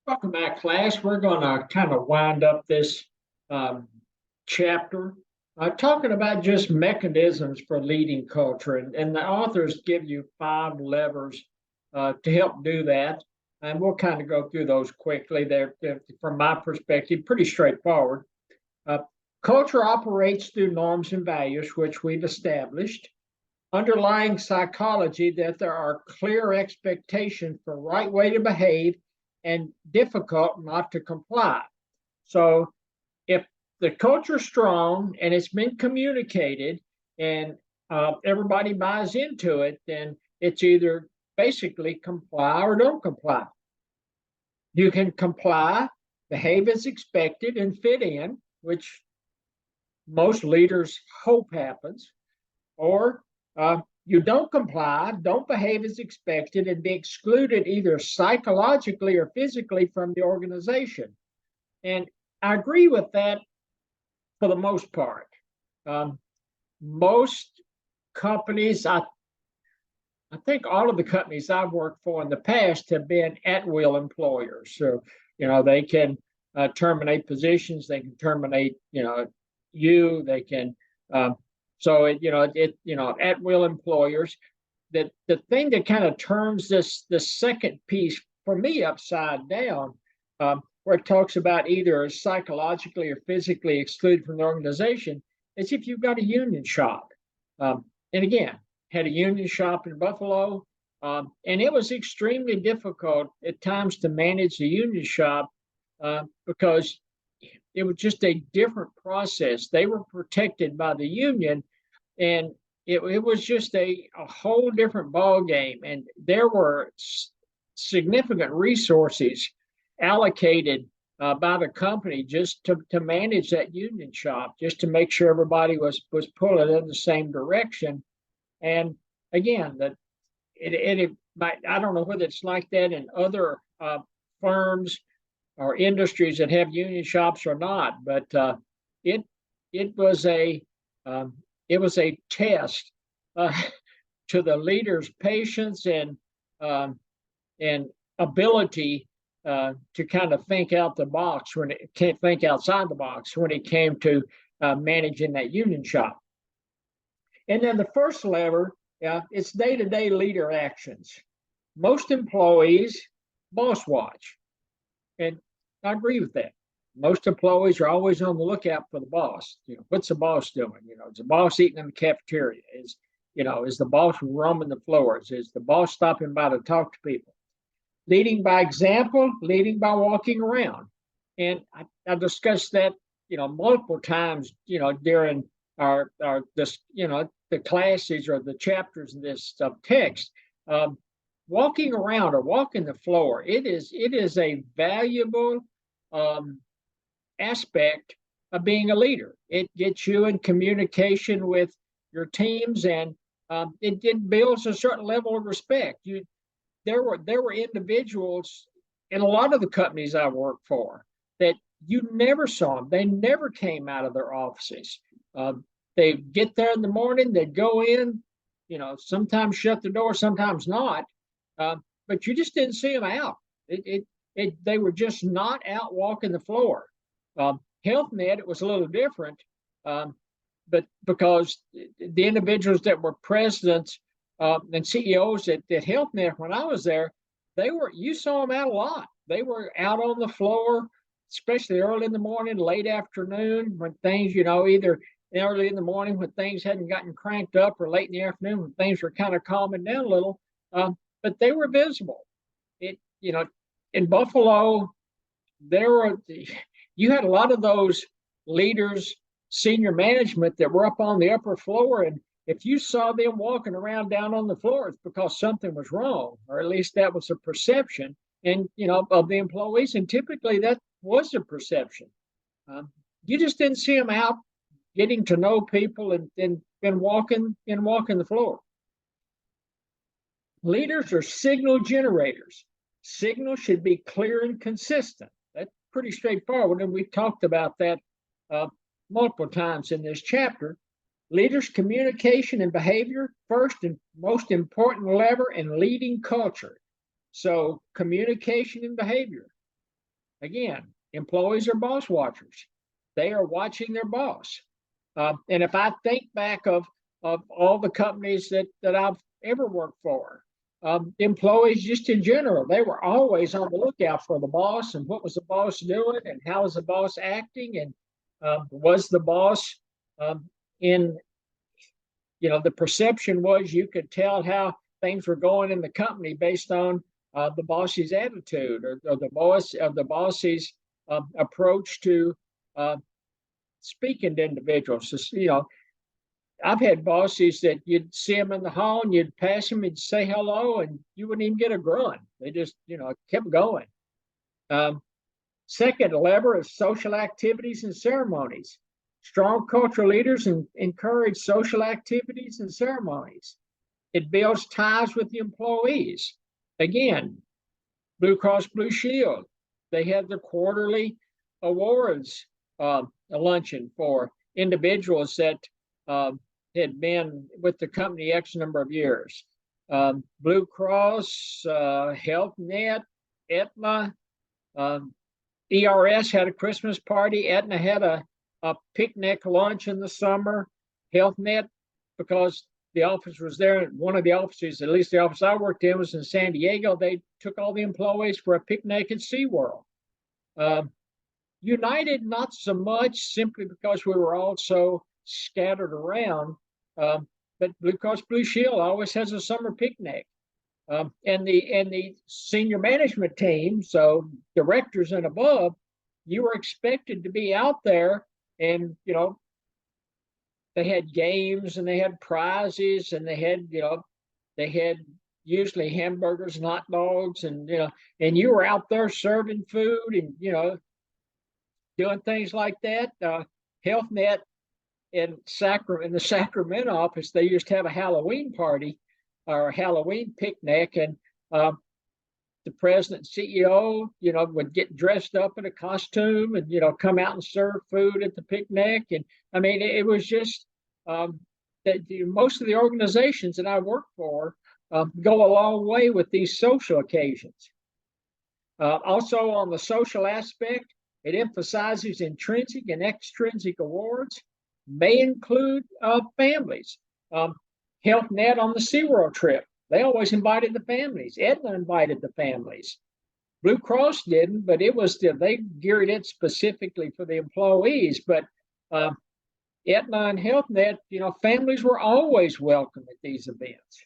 Welcome back, class. We're going to kind of wind up this um, chapter talking about just mechanisms for leading culture. And the authors give you 5 levers to help do that. And we'll kind of go through those quickly. They're, from my perspective, pretty straightforward. Uh, Culture operates through norms and values, which we've established. Underlying psychology that there are clear expectations for right way to behave and difficult not to comply. So if the culture is strong and it's been communicated and everybody buys into it, then it's either basically comply or don't comply. You can comply, behave as expected, and fit in, which most leaders hope happens, or you don't comply, don't behave as expected, and be excluded either psychologically or physically from the organization. And I agree with that for the most part. Most companies, I think all of the companies I've worked for in the past have been at-will employers. So, they can terminate positions, they can terminate, they can at will employers. That the thing that kind of turns the second piece for me upside down, where it talks about either psychologically or physically excluded from the organization, is if you've got a union shop. And again, had a union shop in Buffalo, and it was extremely difficult at times to manage the union shop because it was just a different process. They were protected by the union, and it was just a whole different ball game. And there were significant resources allocated by the company just to manage that union shop, just to make sure everybody was pulling in the same direction. And again, I don't know whether it's like that in other firms or industries that have union shops or not, but it was a test to the leader's patience and ability to kind of think out the box when it can't think outside the box when it came to managing that union shop. And then the first lever, it's day-to-day leader actions. Most employees boss watch. And I agree with that. Most employees are always on the lookout for the boss. What's the boss doing? Is the boss eating in the cafeteria? Is the boss roaming the floors? Is the boss stopping by to talk to people? Leading by example, leading by walking around. And I discussed that, multiple times, during our the classes or the chapters in this text. Walking around or walking the floor, it is a valuable aspect of being a leader. It gets you in communication with your teams, and it builds a certain level of respect. There were individuals in a lot of the companies I worked for that you never saw them. They never came out of their offices. They get there in the morning, they'd go in, sometimes shut the door, sometimes not. But you just didn't see them out. They were just not out walking the floor. Health Net, it was a little different, but because the individuals that were presidents and CEOs at Health Net when I was there, you saw them out a lot. They were out on the floor, especially early in the morning, late afternoon, when things, either early in the morning when things hadn't gotten cranked up, or late in the afternoon when things were kind of calming down a little. But they were visible. In Buffalo, you had a lot of those leaders, senior management that were up on the upper floor, and if you saw them walking around down on the floor, it's because something was wrong, or at least that was a perception, and of the employees, and typically that was a perception. You just didn't see them out getting to know people and walking the floor. Leaders are signal generators. Signals should be clear and consistent. That's pretty straightforward, and we've talked about that multiple times in this chapter. Leaders' communication and behavior, first and most important lever in leading culture. So communication and behavior. Again, employees are boss watchers. They are watching their boss. And if I think back of all the companies that I've ever worked for, employees just in general, they were always on the lookout for the boss and what was the boss doing and how was the boss acting and was the boss in, the perception was you could tell how things were going in the company based on the boss's attitude or the boss's approach to speaking to individuals. So, I've had bosses that you'd see them in the hall and you'd pass them and say hello and you wouldn't even get a grunt. They just, kept going. Um, Second lever is social activities and ceremonies. Strong cultural leaders encourage social activities and ceremonies. It builds ties with the employees. Again, Blue Cross Blue Shield, they had the quarterly awards luncheon for individuals that had been with the company X number of years. Blue Cross, Health Net, Aetna, ERS had a Christmas party. Aetna had a picnic lunch in the summer. Health Net, because the office was there, one of the offices, at least the office I worked in, was in San Diego. They took all the employees for a picnic at SeaWorld. United, not so much, simply because we were all so scattered around. But Blue Cross Blue Shield always has a summer picnic. And the senior management team, so directors and above, you were expected to be out there, and they had games and they had prizes and they had usually hamburgers and hot dogs and and you were out there serving food and doing things like that. Health Net in the Sacramento office, they used to have a Halloween party or a Halloween picnic, and the president and CEO, would get dressed up in a costume and come out and serve food at the picnic. And I mean, it was just that most of the organizations that I work for go a long way with these social occasions. Also, on the social aspect, it emphasizes intrinsic and extrinsic awards, may include families. Health Net on the SeaWorld trip, they always invited the families. Aetna invited the families. Blue Cross didn't, but they geared it specifically for the employees. But Aetna and Health Net, families were always welcome at these events.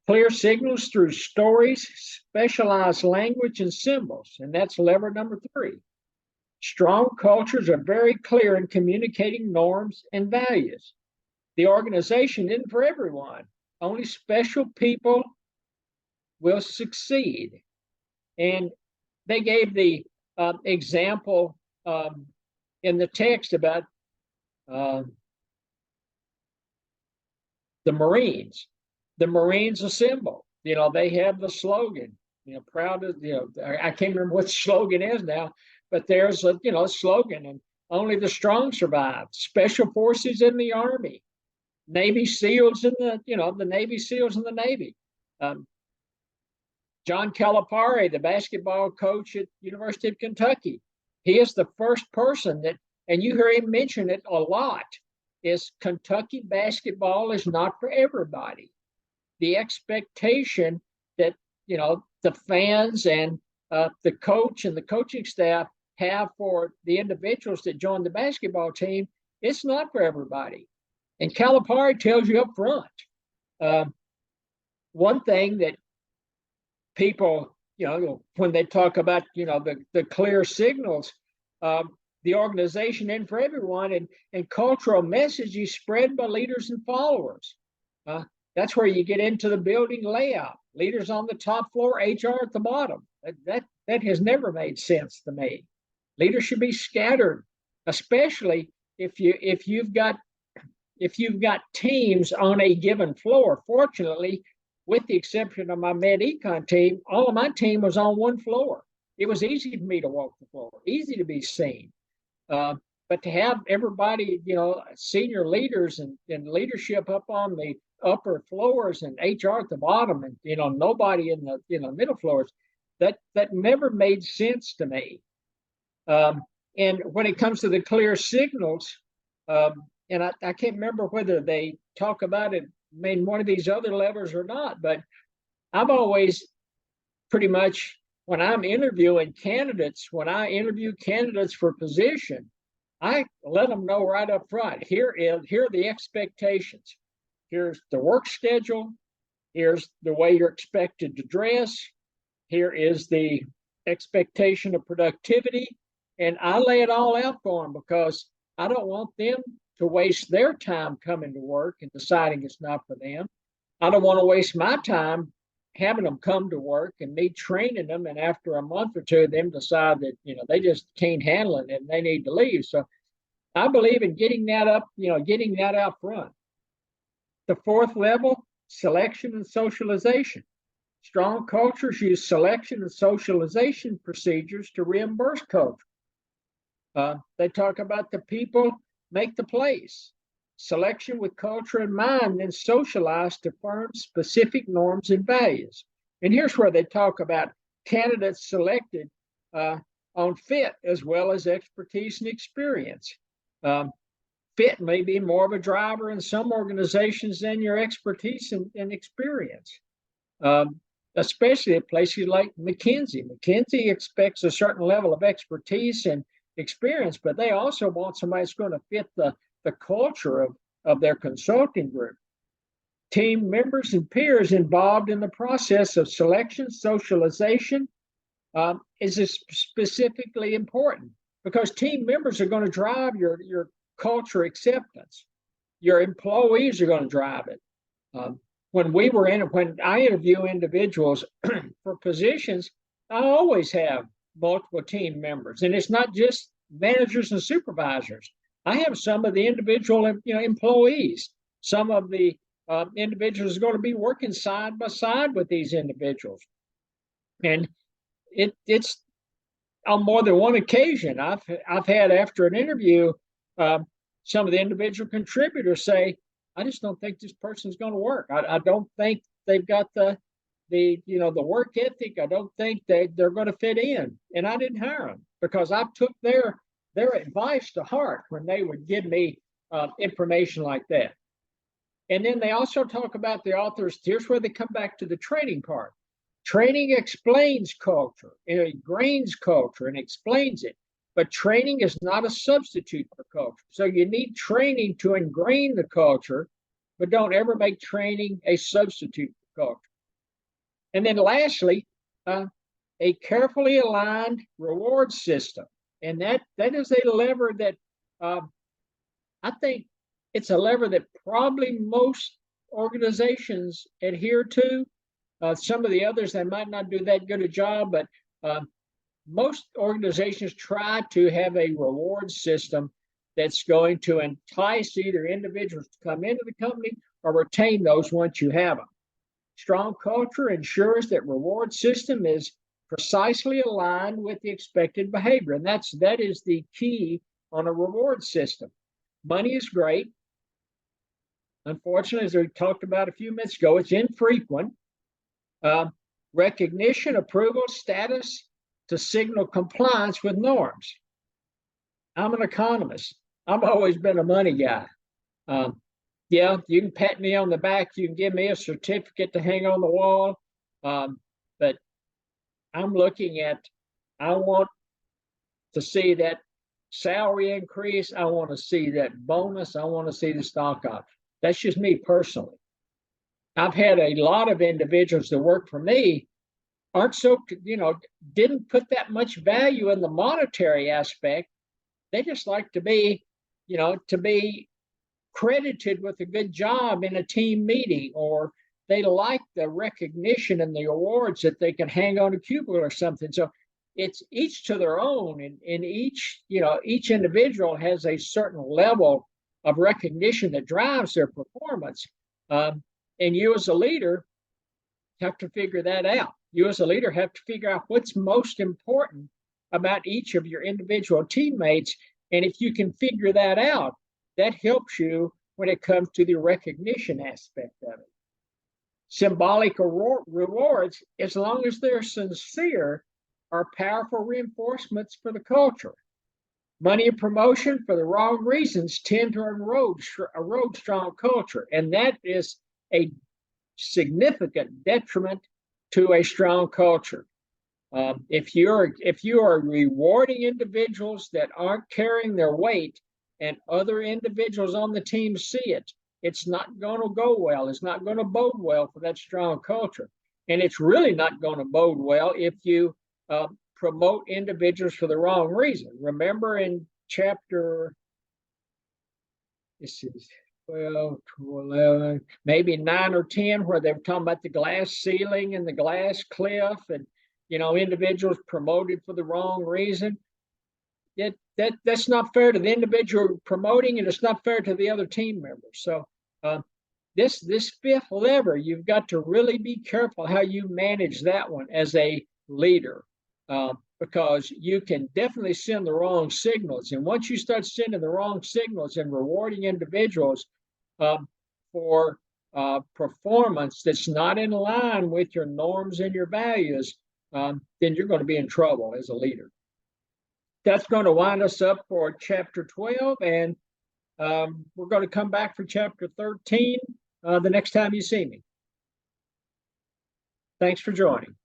Clear signals through stories, specialized language, and symbols, and that's lever number 3. Strong cultures are very clear in communicating norms and values. The organization isn't for everyone. Only special people will succeed. And they gave the example in the text about the Marines. The Marines a symbol. They have the slogan. Proud of. I can't remember what the slogan is now, but there's a slogan, and only the strong survive. Special forces in the Army. Navy SEALs in the Navy SEALs in the Navy. John Calipari, the basketball coach at University of Kentucky, he is the first person that, and you hear him mention it a lot, is Kentucky basketball is not for everybody. The expectation that the fans and the coach and the coaching staff have for the individuals that join the basketball team, it's not for everybody. And Calipari tells you up front. One thing that people, when they talk about, the clear signals, the organization in for everyone, and cultural messages spread by leaders and followers. That's where you get into the building layout. Leaders on the top floor, HR at the bottom. That has never made sense to me. Leaders should be scattered, especially if you've got teams on a given floor. Fortunately, with the exception of my Med-Econ team, all of my team was on one floor. It was easy for me to walk the floor, easy to be seen. But to have everybody, senior leaders and leadership up on the upper floors and HR at the bottom, and nobody in the middle floors, That never made sense to me. And when it comes to the clear signals, and I can't remember whether they talk about it in one of these other levers or not, but I've always pretty much, when I'm interviewing candidates, when I interview candidates for position, I let them know right up front, here are the expectations. Here's the work schedule. Here's the way you're expected to dress. Here is the expectation of productivity. And I lay it all out for them because I don't want them to waste their time coming to work and deciding it's not for them. I don't want to waste my time having them come to work and me training them, and after a month or two, them decide that they just can't handle it and they need to leave. So I believe in getting that out front. The fourth level, selection and socialization. Strong cultures use selection and socialization procedures to reimburse culture. They talk about the people make the place. Selection with culture in mind, then socialize to firm specific norms and values. And here's where they talk about candidates selected on fit as well as expertise and experience. Fit may be more of a driver in some organizations than your expertise and experience, especially at places like McKinsey. McKinsey expects a certain level of expertise and experience, but they also want somebody that's going to fit the culture of their consulting group. Team members and peers involved in the process of selection, socialization is specifically important because team members are going to drive your culture acceptance. Your employees are going to drive it. When I interview individuals for positions, I always have multiple team members, and it's not just managers and supervisors. I have some of the individual employees. Some of the individuals are going to be working side by side with these individuals, and it's on more than one occasion I've had, after an interview, some of the individual contributors say, I just don't think this person's going to work. I don't think they've got the work ethic. I don't think they're going to fit in. And I didn't hire them because I took their advice to heart when they would give me information like that. And then they also talk about, the authors, here's where they come back to the training part. Training explains culture, it ingrains culture and explains it. But training is not a substitute for culture. So you need training to ingrain the culture, but don't ever make training a substitute for culture. And then lastly, a carefully aligned reward system. And that is a lever that I think it's a lever that probably most organizations adhere to. Some of the others, they might not do that good a job, but most organizations try to have a reward system that's going to entice either individuals to come into the company or retain those once you have them. Strong culture ensures that reward system is precisely aligned with the expected behavior. And that is the key on a reward system. Money is great. Unfortunately, as we talked about a few minutes ago, it's infrequent. Recognition, approval, status to signal compliance with norms. I'm an economist. I've always been a money guy. Yeah, you can pat me on the back. You can give me a certificate to hang on the wall. But I'm looking at, I want to see that salary increase. I want to see that bonus. I want to see the stock option. That's just me personally. I've had a lot of individuals that work for me aren't so, didn't put that much value in the monetary aspect. They just like to be credited with a good job in a team meeting, or they like the recognition and the awards that they can hang on a cubicle or something. So it's each to their own, and each individual has a certain level of recognition that drives their performance. And you as a leader have to figure that out. You as a leader have to figure out what's most important about each of your individual teammates. And if you can figure that out, that helps you when it comes to the recognition aspect of it. Symbolic rewards, as long as they're sincere, are powerful reinforcements for the culture. Money and promotion for the wrong reasons tend to erode strong culture, and that is a significant detriment to a strong culture. If you are rewarding individuals that aren't carrying their weight, and other individuals on the team see it, it's not going to go well. It's not going to bode well for that strong culture, and it's really not going to bode well if you promote individuals for the wrong reason. Remember in chapter, this is 12 to 11, maybe 9 or 10, where they were talking about the glass ceiling and the glass cliff, and individuals promoted for the wrong reason. That's not fair to the individual promoting, and it's not fair to the other team members. So this fifth lever, you've got to really be careful how you manage that one as a leader, because you can definitely send the wrong signals. And once you start sending the wrong signals and rewarding individuals for performance that's not in line with your norms and your values, then you're going to be in trouble as a leader. That's going to wind us up for chapter 12, and we're going to come back for chapter 13 the next time you see me. Thanks for joining.